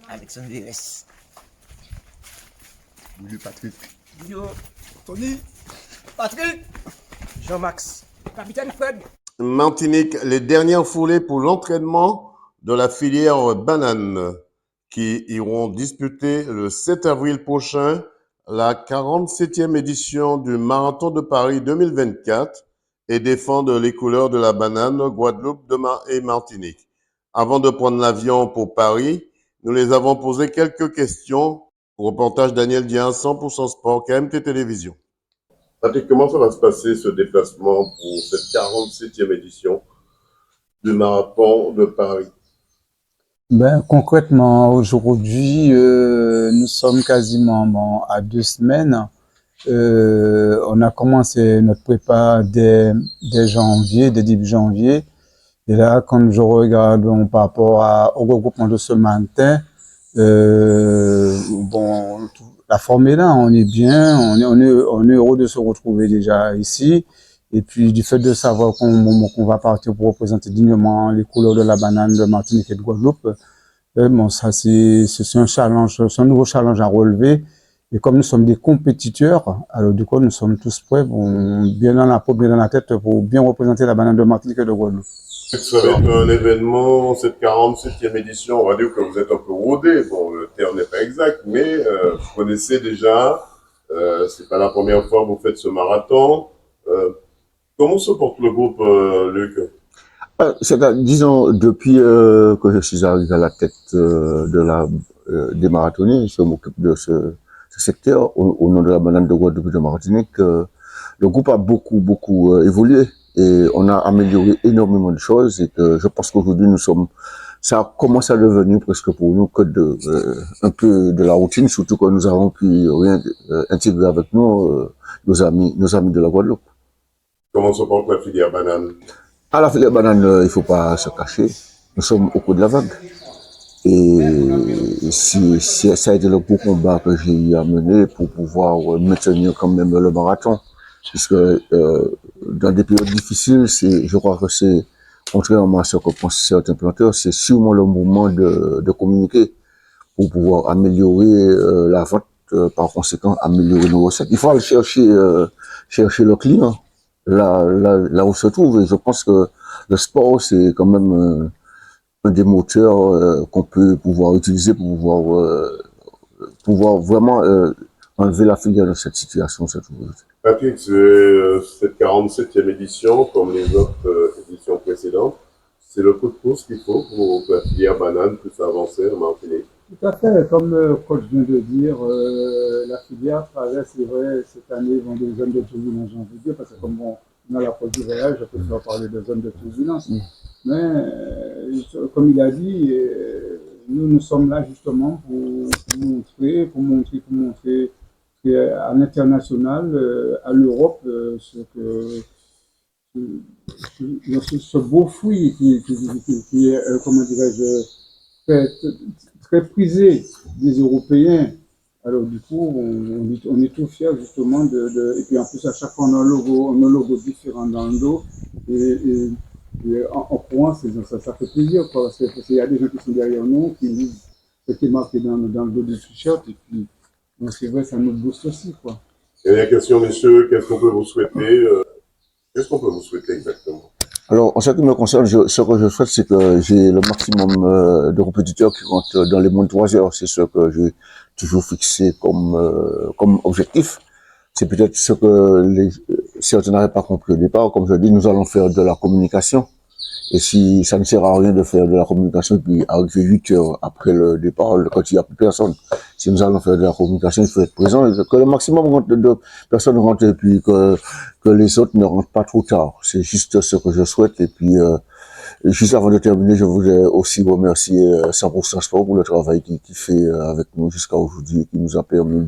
Alexandre Virès. Bonjour Patrick. Yo, Tony, Patrick, Jean-Max, Capitaine Fred. Martinique, les dernières foulées pour l'entraînement de la filière banane qui iront disputer le 7 avril prochain la 47e édition du Marathon de Paris 2024 et défendre les couleurs de la banane Guadeloupe et Martinique. Avant de prendre l'avion pour Paris, nous les avons posé quelques questions. Reportage Daniel Dian, 100% Sport, KMT Télévision. Patrick, comment ça va se passer ce déplacement pour cette 47e édition du Marathon de Paris? Concrètement, aujourd'hui, nous sommes quasiment à 2 semaines. On a commencé notre prépa dès janvier, dès début janvier. Et là, quand je regarde par rapport au regroupement de ce matin, la forme est là, on est bien, on est heureux de se retrouver déjà ici. Et puis, du fait de savoir qu'on va partir pour représenter dignement les couleurs de la banane de Martinique et de Guadeloupe, ça c'est un challenge, c'est un nouveau challenge à relever. Et comme nous sommes des compétiteurs, alors du coup, nous sommes tous prêts, bien dans la peau, bien dans la tête, pour bien représenter la banane de Martinique et de Guadeloupe. Ça va être un événement, cette 47e édition, on va dire que vous êtes un peu rodé. Bon, le terme n'est pas exact, mais vous connaissez déjà, c'est pas la première fois que vous faites ce marathon. Comment se porte le groupe, Luc? Disons, depuis que je suis arrivé à la tête des marathoniens, je m'occupe de ce secteur au nom de la banane de Guadeloupe et de Martinique. Le groupe a beaucoup évolué et on a amélioré énormément de choses et que je pense qu'aujourd'hui ça commence à devenir presque pour nous que un peu de la routine, surtout que nous avons pu intégrer avec nous nos amis de la Guadeloupe. Comment se porte la filière banane? À la filière banane, il faut pas se cacher. Nous sommes au coup de la vague. Et ça a été le gros combat que j'ai eu à mener pour pouvoir maintenir quand même le marathon. Puisque dans des périodes difficiles, je crois que c'est, contrairement à ce que pensent certains planteurs, c'est sûrement le moment de communiquer pour pouvoir améliorer la vente, par conséquent améliorer nos recettes. Il faut aller chercher le client là où se trouve. Et je pense que le sport, c'est quand même un des moteurs qu'on peut pouvoir utiliser pour pouvoir vraiment enlever la filière de cette situation. Patrick, cette 47e édition, comme les autres éditions précédentes, c'est le coup de pouce qu'il faut pour que la filière banane puisse avancer en Martinique. Tout à fait, comme le coach vient de dire, la filière traverse, c'est vrai, cette année, des zones de turbulence, j'ai envie de dire, parce que comme on a l'approche du voyage, je préfère parler de zones de turbulence. Mais, comme il a dit, nous sommes là justement pour montrer à l'international, à l'Europe, ce beau fruit qui est, comment dirais-je, très prisé des Européens. Alors du coup, on est tout fiers justement et puis en plus à chaque fois on a un logo différent dans le dos et en courant, ça fait plaisir quoi, parce qu'il y a des gens qui sont derrière nous, qui lisent ce qui est marqué dans le dos du t-shirt et puis c'est vrai, ça nous booste aussi quoi. Dernière question, messieurs, qu'est-ce qu'on peut vous souhaiter exactement? Alors, en ce qui me concerne, ce que je souhaite, c'est que j'ai le maximum de compétiteurs qui rentrent dans les moins de 3 heures. C'est ce que j'ai toujours fixé comme objectif. C'est peut-être ce que certains n'avaient pas compris au départ. Comme je dis, nous allons faire de la communication. Et si ça ne sert à rien de faire de la communication, puis arriver 8 heures après le départ, quand il n'y a plus personne, si nous allons faire de la communication, il faut être présent, que le maximum de personnes rentrent et puis que les autres ne rentrent pas trop tard. C'est juste ce que je souhaite. Et puis, juste avant de terminer, je voudrais aussi remercier 100% Sport pour le travail qu'il fait avec nous jusqu'à aujourd'hui, qui nous a permis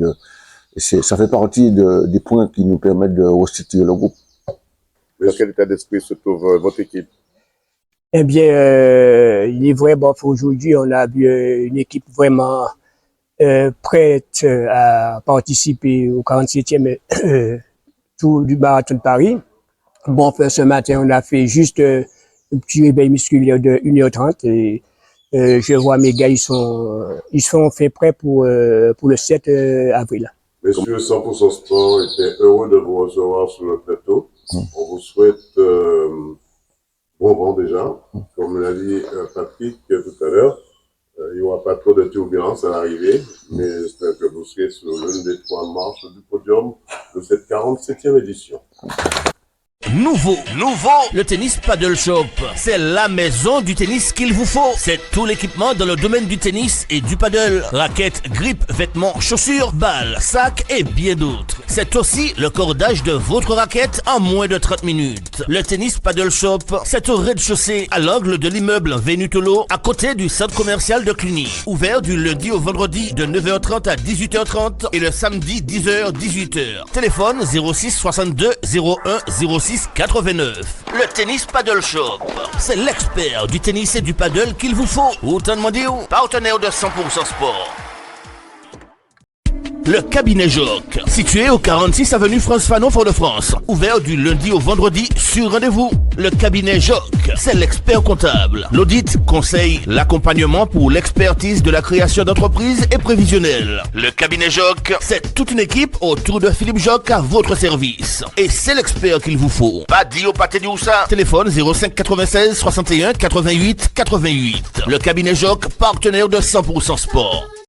ça fait partie des points qui nous permettent de restituer le groupe. Dans quel état d'esprit se trouve votre équipe? Eh bien, il est vrai, aujourd'hui, on a vu une équipe vraiment prête à participer au 47e tour du Marathon de Paris. Ce matin, on a fait juste un petit réveil musculaire de 1h30 et Je vois mes gars, ils sont faits prêts pour le 7 avril. Messieurs, 100% Sport était heureux de vous recevoir sur le plateau. On vous souhaite bon vent déjà. Comme l'a dit Patrick tout à l'heure, il n'y aura pas trop de turbulence à l'arrivée, mais j'espère que vous serez sur l'une des 3 marches du podium de cette 47e édition. Nouveau, le tennis Paddle Shop. C'est la maison du tennis qu'il vous faut. C'est tout l'équipement dans le domaine du tennis et du paddle. Raquettes, grippes, vêtements, chaussures, balles, sacs et bien d'autres. C'est aussi le cordage de votre raquette en moins de 30 minutes. Le tennis Paddle Shop, c'est au rez-de-chaussée, à l'angle de l'immeuble Vénutolo, à côté du centre commercial de Cluny. Ouvert du lundi au vendredi de 9h30 à 18h30 et le samedi 10h-18h. Téléphone 06 62 01 06 89. Le tennis Paddle Shop, c'est l'expert du tennis et du paddle qu'il vous faut. Autant demander où? Partenaire de 100% Sport. Le cabinet Joc, situé au 46 avenue France Fanon, Fort-de-France. Ouvert du lundi au vendredi sur rendez-vous. Le cabinet Joc, c'est l'expert comptable. L'audit, conseil, l'accompagnement pour l'expertise de la création d'entreprises et prévisionnelle. Le cabinet Joc, c'est toute une équipe autour de Philippe Joc à votre service. Et c'est l'expert qu'il vous faut. Pas dit au pâté du Oussa. Téléphone 05 96 61 88 88. Le cabinet Joc, partenaire de 100% Sport.